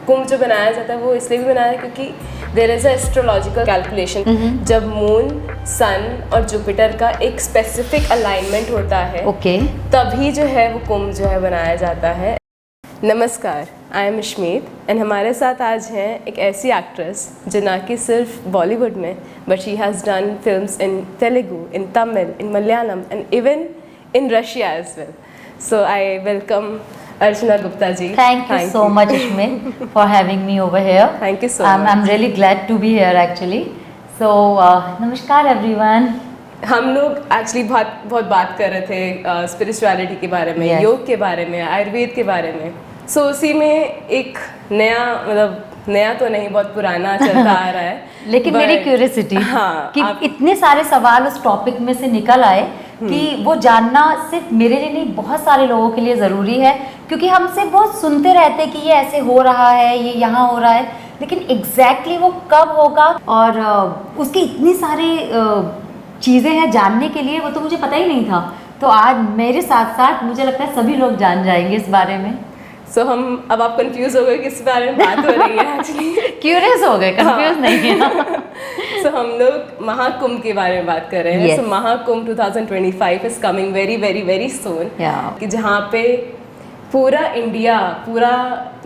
कुंभ जो बनाया जाता है वो इसलिए भी बनाया है क्योंकि there is a astrological calculation. जब मून, सन और जुपिटर का एक स्पेसिफिक अलाइनमेंट होता है तभी जो है वो कुंभ जो है बनाया जाता है। नमस्कार, आई एम अश्मीत एंड हमारे साथ आज हैं एक ऐसी एक्ट्रेस जो ना कि सिर्फ बॉलीवुड में but she has done films in Telugu, in Tamil, in Malayalam and even in Russia as well. So I welcome Archana Gupta ji. Thank you so much, Ashmi, for having me over here. Thank you so much. I'm really glad to be here actually. So, नमस्कार everyone. हम लोग actually बहुत बात कर रहे थे spirituality के बारे में, Yes. योग के बारे में, आयुर्वेद के बारे में। सो उसी में एक नया, मतलब नया तो नहीं, बहुत पुराना चलता आ रहा है लेकिन मेरी क्यूरियोसिटी कि इतने सारे सवाल उस टॉपिक में से निकल आए कि वो जानना सिर्फ मेरे लिए नहीं, बहुत सारे लोगों के लिए ज़रूरी है, क्योंकि हमसे बहुत सुनते रहते हैं कि ये ऐसे हो रहा है, ये यहाँ हो रहा है, लेकिन एग्जैक्टली वो कब होगा और उसकी इतनी सारी चीज़ें हैं जानने के लिए, वो तो मुझे पता ही नहीं था। तो आज मेरे साथ साथ मुझे लगता है सभी लोग जान जाएंगे इस बारे में। सो अब आप कंफ्यूज हो गए किस बारे में बात हो रही है एक्चुअली। क्यूरियस हो गए, कंफ्यूज नहीं है। सो हम लोग महाकुंभ के बारे में बात कर रहे हैं। Yes. So Mahakumbh 2025 is coming very very very soon, कि जहाँ पे पूरा इंडिया, पूरा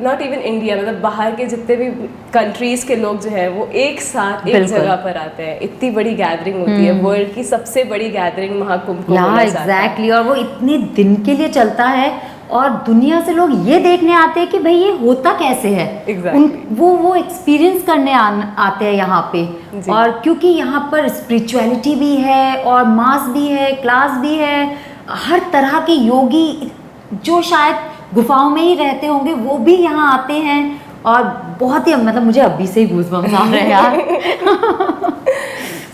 नॉट इवन इंडिया, मतलब बाहर के जितने भी कंट्रीज के लोग जो है वो एक साथ एक जगह पर आते हैं। इतनी बड़ी गैदरिंग होती है, वर्ल्ड की सबसे बड़ी गैदरिंग महाकुंभ को बोला जाता है। एग्जैक्टली, और वो इतने दिन के लिए चलता है और दुनिया से लोग ये देखने आते हैं कि भाई ये होता कैसे है। Exactly. वो एक्सपीरियंस करने आते हैं यहाँ पे। और क्योंकि यहाँ पर स्पिरिचुअलिटी भी है और मास भी है, क्लास भी है, हर तरह के योगी जो शायद गुफाओं में ही रहते होंगे वो भी यहाँ आते हैं, और बहुत ही, मतलब मुझे अभी से ही गूज़बम्स आ रहे हैं यार।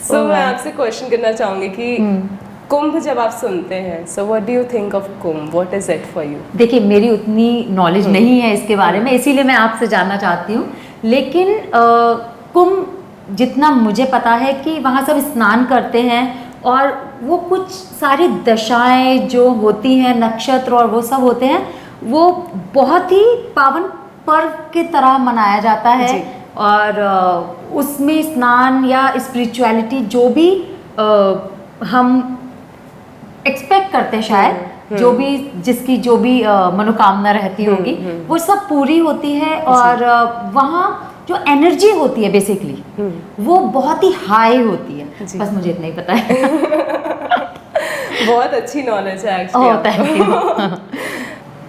सो मैं आपसे क्वेश्चन करना चाहूँगी कि कुंभ जब आप सुनते हैं, so what do you think of Kumbh, what is it for you? देखिए, मेरी उतनी नॉलेज नहीं है इसके बारे में, इसीलिए मैं आपसे जानना चाहती हूँ। लेकिन कुंभ जितना मुझे पता है कि वहाँ सब स्नान करते हैं और वो कुछ सारी दशाएं जो होती हैं, नक्षत्र और वो सब होते हैं, वो बहुत ही पावन पर्व की तरह मनाया जाता है। और उसमें स्नान या स्पिरिचुअलिटी जो भी हम एक्सपेक्ट करते हैं, शायद जो भी जिसकी जो भी मनोकामना रहती होगी वो सब पूरी होती है। और वहाँ जो एनर्जी होती है बेसिकली वो बहुत ही हाई होती है। बस मुझे इतना ही पता है। बहुत अच्छी नॉलेज है एक्चुअली। Thank you.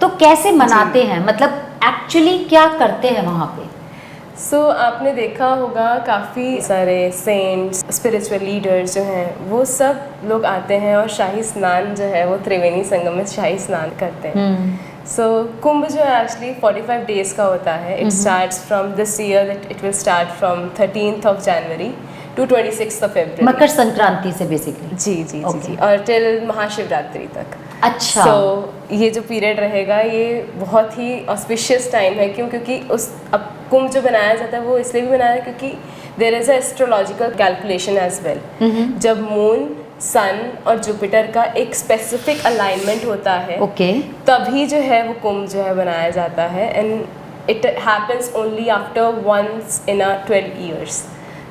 तो कैसे मनाते हैं, मतलब एक्चुअली क्या करते हैं वहाँ पे? सो आपने देखा होगा काफ़ी सारे सेंट्स, स्पिरिचुअल लीडर्स जो हैं वो सब लोग आते हैं और शाही स्नान जो है वो त्रिवेणी संगम में शाही स्नान करते हैं। सो कुंभ जो है एक्चुअली 45 डेज का होता है। It starts from this year, it will start from 13th of January to 26th of February। Makar Sankranti से बेसिकली। जी, और टिल महाशिवरात्रि तक। अच्छा। सो ये जो पीरियड रहेगा ये बहुत ही ऑस्पिशियस टाइम है। क्यों? क्योंकि अब कुंभ जो बनाया जाता है वो इसलिए भी बनाया है क्योंकि there is a astrological calculation as well. जब मून, सन और जुपिटर का एक स्पेसिफिक अलाइनमेंट होता है तभी जो है वो कुंभ जो है बनाया जाता है। And it happens only after once in a 12 years।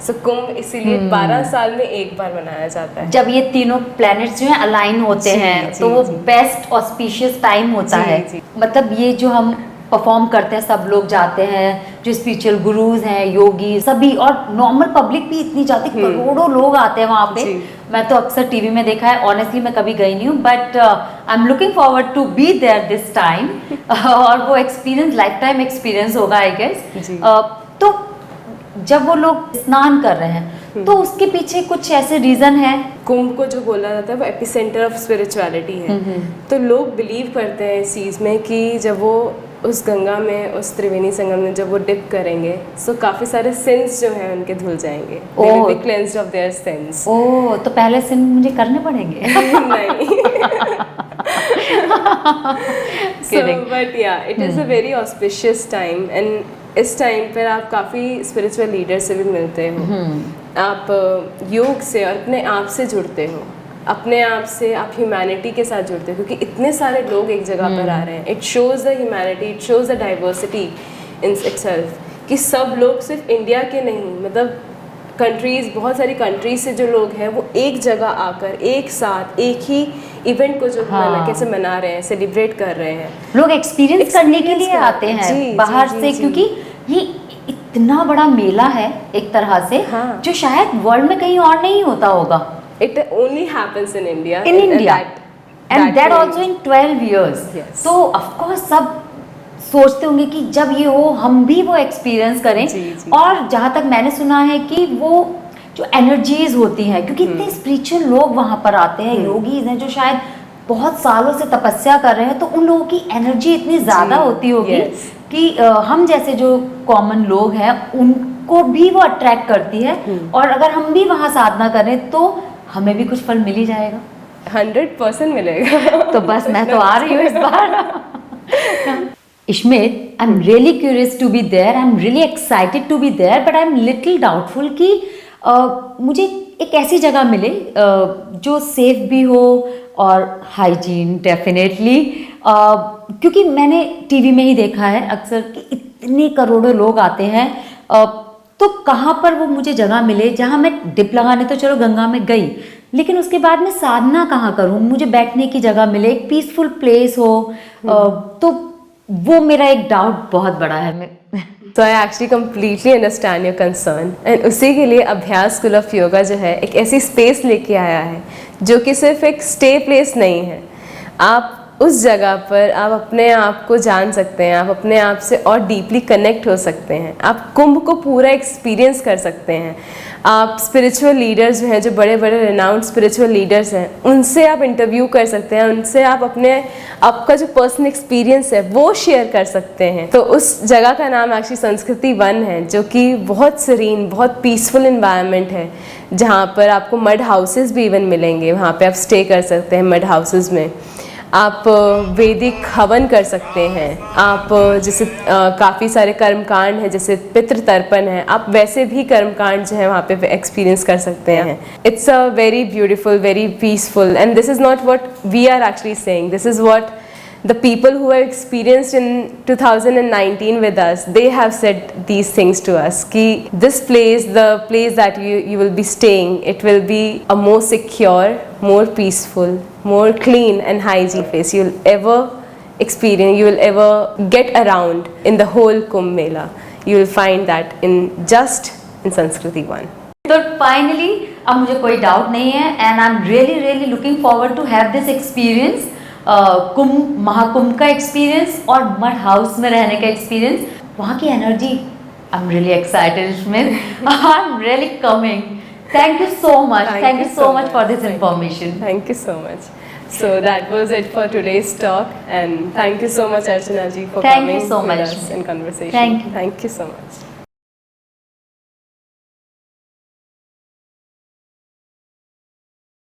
So Kumbh इसीलिए 12 साल में एक बार मनाया जाता है। जब ये तीनों प्लैनेट्स जो हैं अलाइन होते हैं तो वो बेस्ट ऑस्पिशियस टाइम होता है। मतलब ये जो हम परफॉर्म करते हैं, सब लोग जाते हैं, जो स्पिरिचुअल गुरुज हैं, योगी, सभी, और नॉर्मल पब्लिक भी इतनी जाती, करोड़ों लोग आते हैं वहाँ पे। मैं तो अक्सर टीवी में देखा है, ऑनेस्टली मैं कभी गई नहीं हूँ, but I am looking forward to be there this time. और वो एक्सपीरियंस लाइफ टाइम एक्सपीरियंस होगा आई गेस। तो जब वो लोग स्नान कर रहे हैं तो उसके पीछे कुछ ऐसे रीजन है। कुंभ को जो बोला जाता है वो एपिसेंटर ऑफ स्पिरिचुअलिटी है। तो लोग बिलीव करते हैं इस चीज़ में कि जब वो उस गंगा में, उस त्रिवेणी संगम में जब वो डिप करेंगे सो काफ़ी सारे सिंस जो हैं उनके धुल जाएंगे। They will be cleansed of their sins। तो पहले सिन मुझे करने पड़ेंगे? नहीं। बट या it is a very auspicious time. And इस टाइम पर आप काफ़ी स्पिरिचुअल लीडर से भी मिलते हो, आप योग से और अपने आप से जुड़ते हो, अपने आप से आप ह्यूमैनिटी के साथ जुड़ते हो, क्योंकि इतने सारे लोग एक जगह पर आ रहे हैं। It shows the humanity, it shows the diversity in itself कि सब लोग सिर्फ इंडिया के नहीं, मतलब कंट्रीज़, बहुत सारी कंट्रीज से जो लोग हैं वो एक जगह आकर एक साथ एक ही इवेंट को जो कैसे मना रहे हैं, सेलिब्रेट कर रहे हैं। लोग एक्सपीरियंस करने के लिए आते हैं बाहर से, क्योंकि ये इतना बड़ा मेला है एक तरह से, जो शायद वर्ल्ड में कहीं और नहीं होता होगा। It only happens in India. In India. And that also in 12 years. Yes. तो of course सब सोचते होंगे कि जब ये हो हम भी वो एक्सपीरियंस करें। जी। और जहाँ तक मैंने सुना है कि वो जो एनर्जीज होती हैं, क्योंकि इतने स्पिरिचुअल लोग वहाँ पर आते हैं, योगीज हैं जो शायद बहुत सालों से तपस्या कर रहे हैं, तो उन लोगों की एनर्जी इतनी ज़्यादा होती होगी कि हम जैसे जो कॉमन लोग हैं उनको भी वो अट्रैक्ट करती है। और अगर हम भी वहाँ साधना करें तो हमें भी कुछ फल मिल ही जाएगा। 100% मिलेगा। तो बस मैं तो आ रही हूँ इस बार। Ishmeet, I am really curious to be there, I am really excited to be there, but I am little doubtful कि मुझे एक ऐसी जगह मिले जो सेफ भी हो और हाइजीन डेफिनेटली, क्योंकि मैंने टीवी में ही देखा है अक्सर कि इतने करोड़ों लोग आते हैं, तो कहाँ पर वो मुझे जगह मिले जहाँ मैं डिप लगाने तो चलो गंगा में गई, लेकिन उसके बाद मैं साधना कहाँ करूँ, मुझे बैठने की जगह मिले, एक पीसफुल प्लेस हो, तो वो मेरा एक डाउट बहुत बड़ा है। So I actually completely understand your concern, and उसी के लिए अभ्यास स्कूल ऑफ योगा जो है एक ऐसी स्पेस लेके आया है जो कि सिर्फ एक स्टे प्लेस नहीं है। आप उस जगह पर आप अपने आप को जान सकते हैं, आप अपने आप से और डीपली कनेक्ट हो सकते हैं, आप कुंभ को पूरा एक्सपीरियंस कर सकते हैं। आप स्पिरिचुअल लीडर्स जो हैं, जो बड़े बड़े रिनाउंड स्पिरिचुअल लीडर्स हैं, उनसे आप इंटरव्यू कर सकते हैं, उनसे आप आपका जो पर्सनल एक्सपीरियंस है वो शेयर कर सकते हैं। तो उस जगह का नाम एक्चुअली संस्कृति वन है, जो कि बहुत सीरीन, बहुत पीसफुल इन्वायरमेंट है, जहाँ पर आपको मड हाउसेस भी इवन मिलेंगे, वहाँ पे आप स्टे कर सकते हैं मड हाउसेस में। आप वैदिक हवन कर सकते हैं, आप जैसे काफ़ी सारे कर्मकांड हैं, जैसे पितृ तर्पण है, आप वैसे भी कर्मकांड जो है वहाँ पे एक्सपीरियंस कर सकते हैं। It's a very beautiful, very peaceful, and this is not what we are actually saying, this is what the people who have experienced in 2019 with us, they have said these things to us ki this place, the place that you will be staying, it will be a more secure, more peaceful, more clean and hygiene place you will ever experience, you will ever get around in the whole Kumbh Mela. You will find that in Sanskriti One. तो finally अब मुझे कोई doubt नहीं है, and I am really looking forward to have this experience, Kumbh Mahakumbh का experience और mud house में रहने का एक्सपीरियंस। वहाँ की energy, I am really excited इसमें, I am really coming. Thank you so much for this information. Thank you so much. So that was it for today's talk, and thank you so much Archana ji for coming with us in conversation. Thank you. Thank you so much.